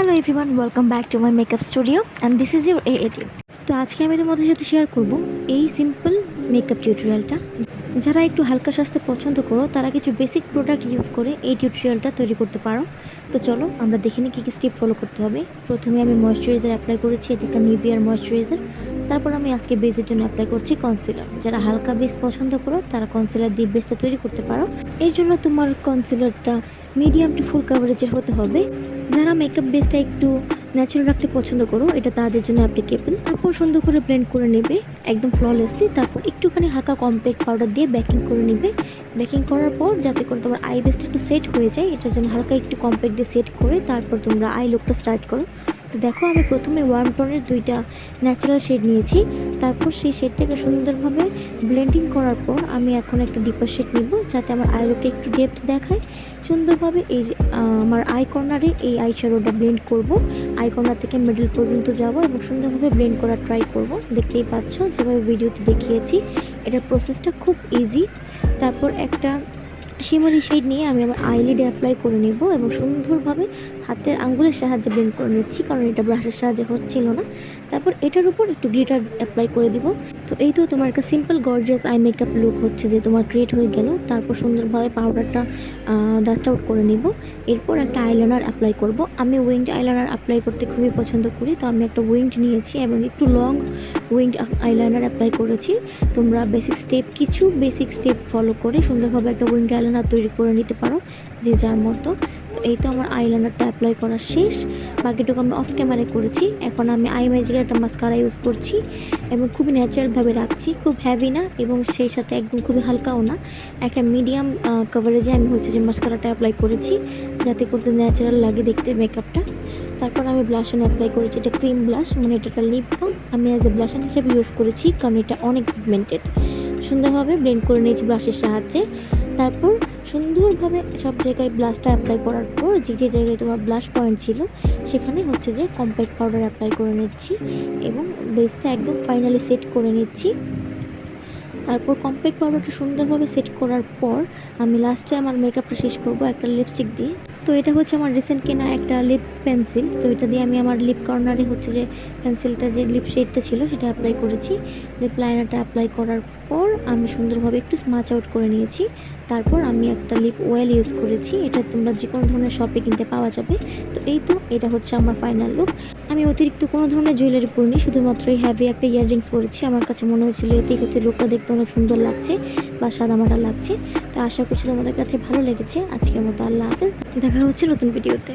Hello everyone, welcome back to my makeup studio and this is your A18। তো আজকে আমি তোমাদের সাথে শেয়ার করব এই সিম্পল মেকআপ টিউটোরিয়ালটা। যারা একটু হালকা স্বাস্থ্য পছন্দ করো তারা কিছু বেসিক প্রোডাক্ট ইউজ করে এই টিউটোরিয়ালটা তৈরি করতে পারো। তো চলো আমরা দেখে নিই কী কী স্টেপ ফলো করতে হবে। প্রথমে আমি ময়েশ্চারাইজার অ্যাপ্লাই করেছি, এটা একটা নিভিয়ার ময়েশ্চারাইজার। তারপর আমি আজকে বেসের জন্য অ্যাপ্লাই করছি কনসিলার। যারা হালকা বেস পছন্দ করো তারা কনসিলার দিয়ে বেসটা তৈরি করতে পারো। এর জন্য তোমার কনসিলারটা মিডিয়াম টু ফুল কাভারেজের হতে হবে। যারা মেকআপ বেসটা একটু ন্যাচারাল রাখতে পছন্দ করো এটা তাদের জন্য অ্যাপ্লিকেবল। তারপর সুন্দর করে ব্লেন্ড করে নেবে একদম ফ্ললেসলি। তারপর একটুখানি হালকা কম্প্যাক্ট পাউডার দিয়ে বেকিং করে নেবে। বেকিং করার পর যাতে করে তোমার আই বেসটা একটু সেট হয়ে যায়, এটার জন্য হালকা একটু কম্প্যাক্ট দিয়ে সেট করে তারপর তোমরা আই লুকটা স্টার্ট করো। তো দেখো আমি প্রথমে ওয়ার্ম টোনের দুইটা ন্যাচারাল শেড নিয়েছি। তারপর সেই শেডটাকে সুন্দরভাবে ব্লেন্ডিং করার পর আমি এখন একটা ডিপার শেড নিব যাতে আমার আই লুকটা একটু ডেপথ দেখায়। সুন্দরভাবে এই আমার আই কর্নারে এই আই শ্যাডোটা ব্লেন্ড করব। আই কর্নার থেকে মিডল পর্যন্ত যাব এবং সুন্দরভাবে ব্লেন্ড করার ট্রাই করব। দেখতেই পাচ্ছ যেভাবে ভিডিওতে দেখিয়েছি, এটার প্রসেসটা খুব ইজি। তারপর একটা শিমারি শেড নিয়ে আমি আমার আইলিডে অ্যাপ্লাই করে নেব এবং সুন্দরভাবে হাতের আঙ্গুলের সাহায্যে ব্লেন্ড করে নিচ্ছি, কারণ এটা ব্রাশের সাহায্যে হচ্ছিল না। তারপর এটার উপর একটু গ্লিটার অ্যাপ্লাই করে দিব। তো এই তো তোমার একটা simple gorgeous eye makeup look হচ্ছে যে তোমার ক্রিয়েট হয়ে গেল। তারপর সুন্দরভাবে পাউডারটা ডাস্ট আউট করে নেব। এরপর একটা আইলাইনার অ্যাপ্লাই করব। আমি উইংড আইলাইনার অ্যাপ্লাই করতে খুবই পছন্দ করি, তো আমি একটা উইংড নিয়েছি এবং একটু লং উইংড আইলাইনার অ্যাপ্লাই করেছি। তোমরা কিছু বেসিক স্টেপ ফলো করে সুন্দরভাবে একটা উইংড আইলাইনার তৈরি করে নিতে পারো যে যার মতো। তো এই তো আমার আইলাইনারটা অ্যাপ্লাই করা শেষ, বাকিটুকু আমি অফ ক্যামেরায় করেছি। এখন আমি আই ম্যাজিকের একটা মাস্কারা ইউজ করছি এবং খুবই ন্যাচারালভাবে রাখছি, খুব হ্যাভি না এবং সেই সাথে একদম খুবই হালকাও না। একটা মিডিয়াম কভারেজে আমি যে মাস্কারাটা অ্যাপ্লাই করেছি যাতে করতে ন্যাচারাল লাগে দেখতে মেকআপটা। তারপর আমি ব্লাশন অ্যাপ্লাই করেছি, এটা ক্রিম ব্লাশ, মানে এটা একটা লিপ বাম। আমি অ্যাজ এ ব্লাশন হিসেবে ইউজ করেছি কারণ এটা অনেক পিগমেন্টেড। সুন্দরভাবে ব্লেন্ড করে নিয়েছি ব্রাশের সাহায্যে। তারপর সুন্দরভাবে সব জায়গায় ব্লাশটা অ্যাপ্লাই করার পর যে জায়গায় তোমার ব্লাশ পয়েন্ট ছিল সেখানে যে কম্প্যাক্ট পাউডার অ্যাপ্লাই করে নিচ্ছি এবং বেসটা একদম ফাইনালি সেট করে নিচ্ছি। তারপর কম্প্যাক্ট পাউডারটা সুন্দরভাবে সেট করার পর আমি লাস্টে আমার মেকআপটা শেষ করব একটা লিপস্টিক দিয়ে। তো এটা আমার রিসেন্ট কেনা একটা লিপ পেন্সিল। তো এটা দিয়ে আমি আমার লিপ কর্নারে যে পেন্সিলটা যে লিপ শেডটা ছিল সেটা অ্যাপ্লাই করেছি। লিপ লাইনারটা অ্যাপ্লাই করার পর আমি সুন্দরভাবে একটু স্মাচ আউট করে নিয়েছি। তারপর আমি একটা লিপ অয়েল ইউজ করেছি, এটা তোমরা যে কোনো ধরনের শপে কিনতে পাওয়া যাবে। তো এই তো এটা আমার ফাইনাল লুক। আমি অতিরিক্ত কোনো ধরনের জুয়েলারি পরিনি, শুধুমাত্র এই হ্যাভি একটা ইয়াররিংস পরেছি। আমার কাছে মনে হয়েছিল এতেই লুকটা দেখতে অনেক সুন্দর লাগছে বা সাদামাটা লাগছে। তো আশা করছি তোমাদের কাছে ভালো লেগেছে। আজকের মতো আল্লাহ হাফেজ, দেখা হচ্ছে নতুন ভিডিওতে।